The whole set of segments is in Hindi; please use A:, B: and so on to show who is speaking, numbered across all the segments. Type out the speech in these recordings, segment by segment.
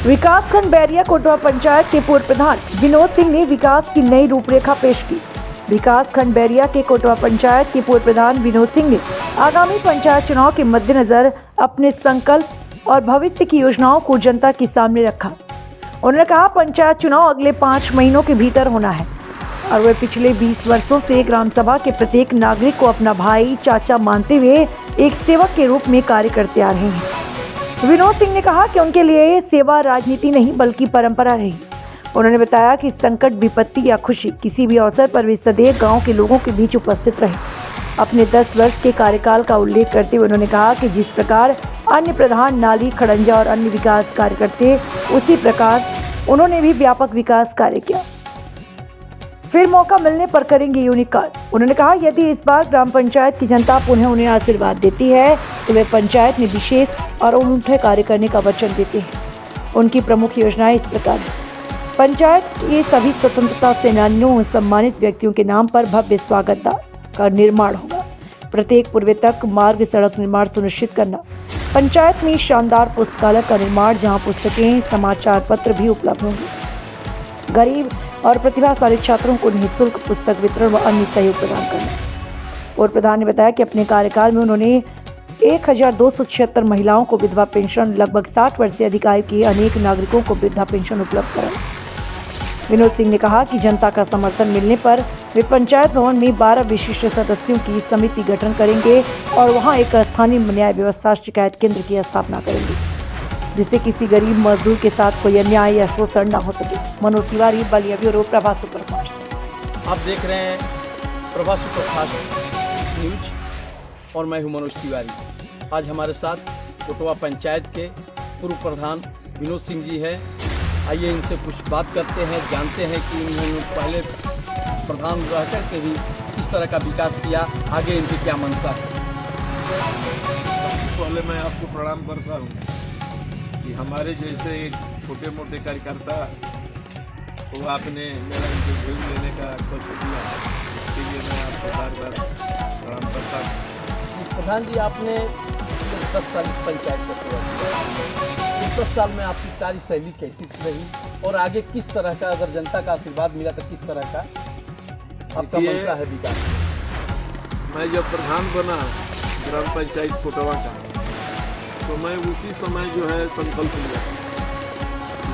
A: विकासखंड बैरिया कोटवा पंचायत के पूर्व प्रधान विनोद सिंह ने विकास की नई रूपरेखा पेश की। विकासखंड बैरिया के कोटवा पंचायत के पूर्व प्रधान विनोद सिंह ने आगामी पंचायत चुनाव के मद्देनजर अपने संकल्प और भविष्य की योजनाओं को जनता के सामने रखा। उन्होंने कहा, पंचायत चुनाव अगले 5 महीनों के भीतर होना है और वे पिछले 20 वर्षों से ग्राम सभा के प्रत्येक नागरिक को अपना भाई चाचा मानते हुए एक सेवक के रूप में कार्य करते आ रहे हैं। विनोद सिंह ने कहा कि उनके लिए सेवा राजनीति नहीं बल्कि परंपरा रही। उन्होंने बताया कि संकट, विपत्ति या खुशी किसी भी अवसर पर वे सदैव गांव के लोगों के बीच उपस्थित रहे। अपने 10 वर्ष के कार्यकाल का उल्लेख करते हुए उन्होंने कहा कि जिस प्रकार अन्य प्रधान नाली, खड़ंजा और अन्य विकास कार्य करते, उसी प्रकार उन्होंने भी व्यापक विकास कार्य किया। फिर मौका मिलने पर करेंगे यूनिक कार्य। उन्होंने कहा, यदि इस बार ग्राम पंचायत की जनता पुनः उन्हें आशीर्वाद देती है तो वे पंचायत में विशेष और अनूठे कार्य करने का वचन देते हैं। उनकी प्रमुख योजनाएं इस प्रकार हैं। पंचायत के सभी स्वतंत्रता सेनानियों और सम्मानित व्यक्तियों के नाम पर भव्य स्वागत का निर्माण होगा। प्रत्येक पूर्व तक मार्ग, सड़क निर्माण सुनिश्चित करना। पंचायत में शानदार पुस्तकालय का निर्माण, जहाँ पुस्तकें, समाचार पत्र भी उपलब्ध होंगे। गरीब और प्रतिभाशाली छात्रों को निःशुल्क पुस्तक वितरण व अन्य सहयोग प्रदान करना। पूर्व प्रधान ने बताया कि अपने कार्यकाल में उन्होंने 1276 महिलाओं को विधवा पेंशन, लगभग 60 वर्ष से अधिक आयु के अनेक नागरिकों को वृद्धा पेंशन उपलब्ध कराई। विनोद सिंह ने कहा कि जनता का समर्थन मिलने पर वे पंचायत भवन में 12 विशिष्ट सदस्यों की समिति गठन करेंगे और वहां एक स्थानीय न्याय व्यवस्था शिकायत केंद्र की स्थापना करेंगे, जिससे किसी गरीब मजदूर के साथ कोई अन्याय या शोषण न हो सके। Manoj Tiwari, Ballia bureau, Prabha superfast.
B: आप देख रहे हैं प्रभा सुपरफास्ट न्यूज और मैं हूं मनोज तिवारी। आज हमारे साथ कोटवा पंचायत के पूर्व प्रधान विनोद सिंह जी हैं। आइए इनसे कुछ बात करते हैं, जानते हैं कि इन्होंने पहले प्रधान रहकर के भी किस तरह का विकास किया, आगे इनकी क्या मंशा है।
C: पहले मैं आपको प्रणाम करता हूँ कि हमारे जैसे छोटे मोटे कार्यकर्ता को आपने मेरा इंटरव्यू लेने का कष्ट किया, इसके लिए मैं आपको बार बार प्रणाम करता हूँ।
B: प्रधान जी, आपने 10 साल पंचायत का सेवा किया। 10 साल में आपकी कार्यशैली कैसी रही और आगे किस तरह का, अगर जनता का आशीर्वाद मिला तो किस तरह का आपका मंशा है विकास?
C: मैं जब प्रधान बना ग्राम पंचायत कोटवा का, तो मैं उसी समय जो है संकल्प लिया,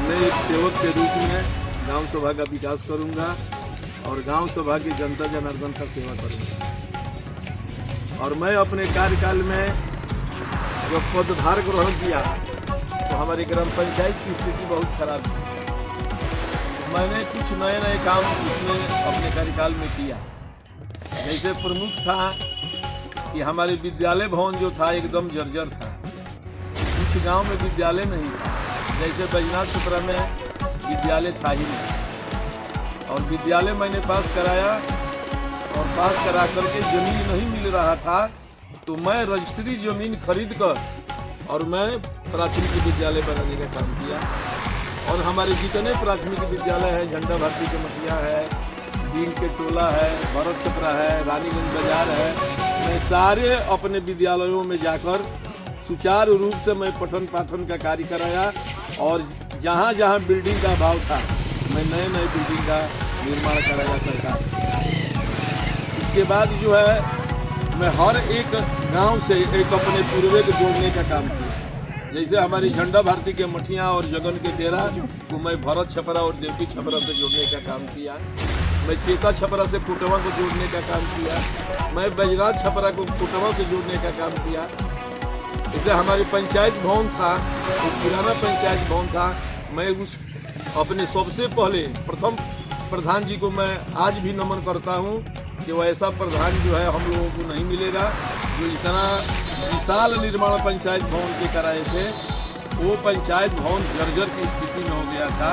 C: मैं एक सेवक के रूप में गांव सभा का विकास करूंगा और गांव सभा की जनता जनार्दन का सेवा करूंगा। और मैं अपने कार्यकाल में जब पदभार ग्रहण किया तो हमारी ग्राम पंचायत की स्थिति बहुत खराब थी। मैंने कुछ नए नए काम उसमें अपने कार्यकाल में किया। जैसे प्रमुख था कि हमारे विद्यालय भवन जो था एकदम जर्जर था। कुछ गांव में विद्यालय नहीं था, जैसे बैजनाथ छपरा में विद्यालय था ही नहीं। और विद्यालय मैंने पास कराया और पास करा करके जमीन नहीं मिल रहा था, तो मैं रजिस्ट्री जमीन खरीद कर और मैं प्राथमिक विद्यालय बनाने का काम किया। और हमारे जितने प्राथमिक विद्यालय हैं, झंडा भारती के मटिया है, दीन के टोला है, भरत छपरा है, रानीगंज बाजार है, मैं सारे अपने विद्यालयों में जाकर सुचारू रूप से मैं पठन पाठन का कार्य कराया। और जहाँ जहाँ बिल्डिंग का अभाव था, मैं नए नए बिल्डिंग का निर्माण कराया सरकार। इसके बाद जो है मैं हर एक गांव से एक अपने पूर्वे को जोड़ने का काम किया। जैसे हमारी झंडा भारती के मठिया और जगन के डेरा को मैं भरत छपरा और देवकी छपरा से जोड़ने का काम किया। मैं चेता छपरा से कोटवा को जोड़ने का काम किया। मैं बैजनाथ छपरा को कोटवा से जोड़ने का काम किया। जैसे हमारी पंचायत भवन था, वो पुराना पंचायत भवन था, मैं उस अपने सबसे पहले प्रथम प्रधान जी को मैं आज भी नमन करता हूँ कि वो ऐसा प्रधान जो है हम लोगों को नहीं मिलेगा, जो इतना विशाल निर्माण पंचायत भवन के कराए थे। वो पंचायत भवन जर्जर की स्थिति में हो गया था।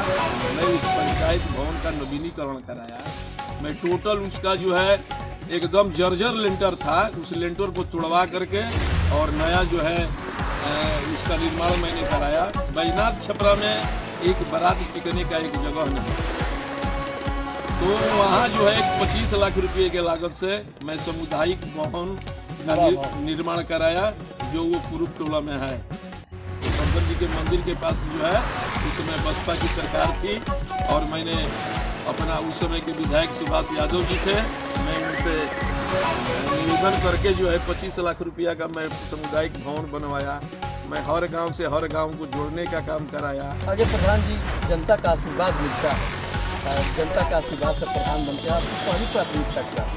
C: मैं उस पंचायत भवन का नवीनीकरण कराया। मैं टोटल उसका जो है एकदम जर्जर लेंटर था, उस लेंटर को तुड़वा करके और नया जो है उसका निर्माण मैंने कराया। बैजनाथ छपरा में एक बारात टिकने का एक जगह नहीं, तो वहाँ जो है 25 लाख रुपए के लागत से मैं सामुदायिक भवन का निर्माण कराया, जो वो पूर्व टोला में है। शंकर जी के मंदिर के पास जो है उस समय बसपा की सरकार थी और मैंने अपना उस समय के विधायक सुभाष यादव जी थे, मैं उनसे निवेदन करके जो है 25 लाख रुपया का मैं सामुदायिक भवन बनवाया। मैं हर गांव से हर गांव को जोड़ने का काम कराया।
B: आगे प्रधान जी, जनता का आशीर्वाद मिलता है, जनता का आशीर्वाद से प्रधान बनते हैं, आपकी पहली प्राथमिकता क्या है?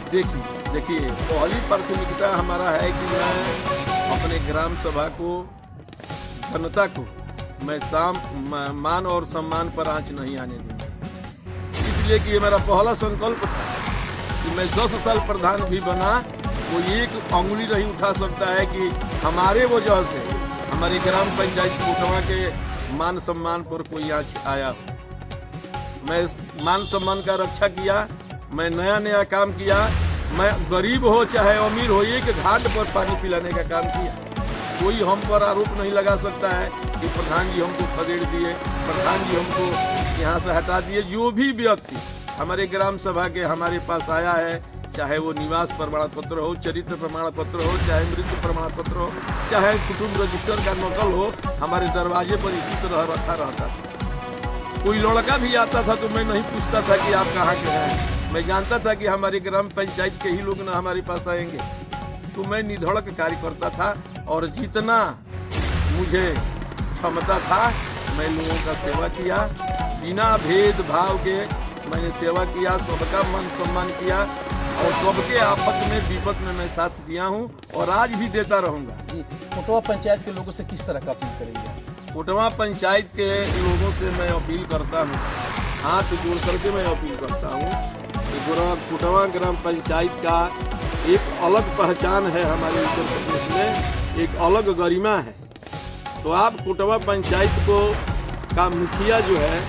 C: देखिए पहली प्राथमिकता हमारा है कि मैं अपने ग्राम सभा को, जनता को मैं मान और सम्मान पर आंच नहीं आने दूंगा। इसलिए कि ये मेरा पहला संकल्प था कि मैं 10 साल प्रधान भी बना, वो एक अंगुली नहीं उठा सकता है कि हमारे वजह से हमारी ग्राम पंचायत कोटवा के मान सम्मान पर कोई आंच आया हो। मैं मान सम्मान का रक्षा किया, मैं नया काम किया, मैं गरीब हो चाहे अमीर हो एक घाट पर पानी पिलाने का काम किया। कोई हम पर आरोप नहीं लगा सकता है कि प्रधान जी हमको खदेड़ दिए, प्रधान जी हमको यहाँ से हटा दिए। जो भी व्यक्ति हमारे ग्राम सभा के हमारे पास आया है, चाहे वो निवास प्रमाण पत्र हो, चरित्र प्रमाण पत्र हो, चाहे मृत्यु प्रमाण पत्र हो, चाहे कुटुंब रजिस्टर का नकल हो, हमारे दरवाजे पर इसी तरह रखा रहता था। कोई लड़का भी आता था तो मैं नहीं पूछता था कि आप कहाँ के हैं, मैं जानता था कि हमारे ग्राम पंचायत के ही लोग ना हमारे पास आएंगे। तो मैं निधड़क कार्य करता था और जितना मुझे क्षमता था मैं लोगों का सेवा किया, बिना भेदभाव के मैंने सेवा किया, सबका मान सम्मान किया और सबके आपत में विपत में मैं साथ दिया हूँ और आज भी देता रहूँगा।
B: जी, कोटवा पंचायत के लोगों से किस तरह का अपील करेंगे?
C: कोटवा पंचायत के लोगों से मैं अपील करता हूँ, हाथ जोड़ करके मैं अपील करता हूँ कि कोटवा ग्राम पंचायत का एक अलग पहचान है, हमारे उत्तर प्रदेश में एक अलग गरिमा है। तो आप कोटवा पंचायत को का मुखिया जो है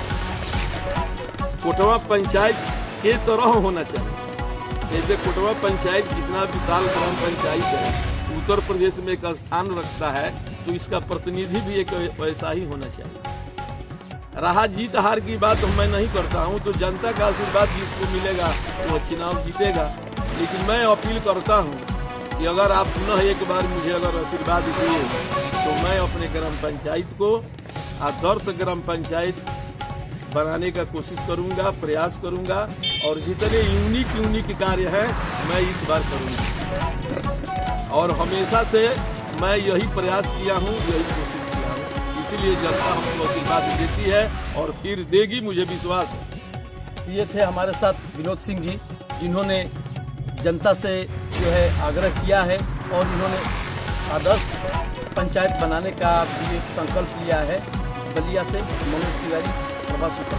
C: कोटवा पंचायत के तरह होना चाहिए। जैसे कोटवा पंचायत जितना विशाल ग्राम पंचायत है, उत्तर प्रदेश में एक स्थान रखता है, तो इसका प्रतिनिधि भी एक वैसा ही होना चाहिए। रहा जीत हार की बात मैं नहीं करता हूं, तो जनता का आशीर्वाद जिसको मिलेगा वो चुनाव जीतेगा। लेकिन मैं अपील करता हूं कि अगर आप पुनः एक बार मुझे अगर आशीर्वाद दिए तो मैं अपने ग्राम पंचायत को आदर्श ग्राम पंचायत बनाने का कोशिश करूंगा, प्रयास करूंगा और जितने यूनिक कार्य हैं मैं इस बार करूंगा। और हमेशा से मैं यही प्रयास किया हूं, यही कोशिश किया हूं, इसीलिए जनता हमको आशीर्वाद देती है और फिर देगी, मुझे विश्वास है।
B: ये थे हमारे साथ विनोद सिंह जी, जिन्होंने जनता से जो है आग्रह किया है और इन्होंने आदर्श पंचायत बनाने का भी एक संकल्प लिया है। बलिया से मनोज तिवारी, प्रभास उत्तर।